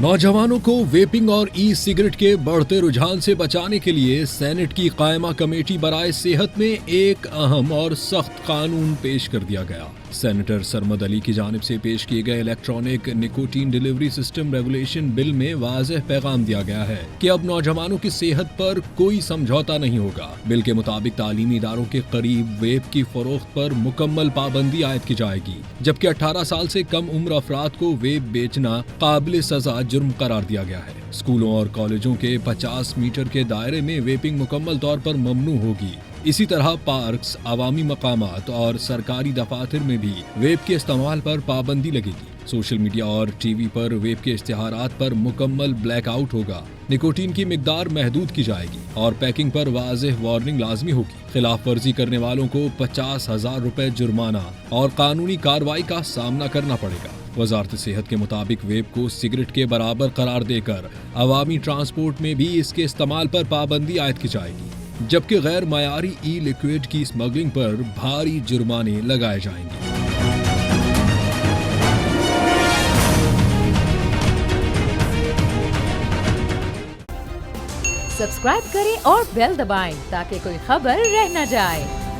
नौजवानों को वेपिंग और ई सिगरेट के बढ़ते रुझान से बचाने के लिए सेनेट की कायमा कमेटी बराए सेहत में एक अहम और सख्त कानून पेश कर दिया गया। सेनेटर सरमद अली की जानिब से पेश किए गए electronic nicotine delivery system regulation bill में वाज़ेह पैगाम दिया गया है कि अब नौजवानों की सेहत पर कोई समझौता नहीं होगा। बिल के मुताबिक तालीमी इदारों के करीब वेप की फरोख्त पर मुकम्मल पाबंदी आयद की जाएगी, जबकि 18 साल से कम उम्र अफराद को वेप बेचना काबिल सजा जुर्म करार दिया गया है। स्कूलों और कॉलेजों के 50 मीटर के दायरे में वेपिंग मुकम्मल तौर पर ममनू होगी। इसी तरह पार्क्स, अवामी मकामात और सरकारी दफातर में भी वेप के इस्तेमाल पर पाबंदी लगेगी। सोशल मीडिया और टीवी पर वेप के इश्तिहारात पर मुकम्मल ब्लैकआउट होगा। निकोटीन की मिकदार महदूद की जाएगी और पैकिंग पर वाज़ेह वार्निंग लाजमी होगी। खिलाफ वर्जी करने वालों को 50,000 रुपए जुर्माना और कानूनी कार्रवाई का सामना करना पड़ेगा। वजारत सेहत के मुताबिक वेप को सिगरेट के बराबर करार देकर अवामी ट्रांसपोर्ट में भी इसके इस्तेमाल पर पाबंदी आयद की जाएगी, जबकि गैर मयारी ई लिक्विड की स्मगलिंग पर भारी जुर्माने लगाए जाएंगे। सब्सक्राइब करें और बेल दबाएं ताकि कोई खबर रह न जाए।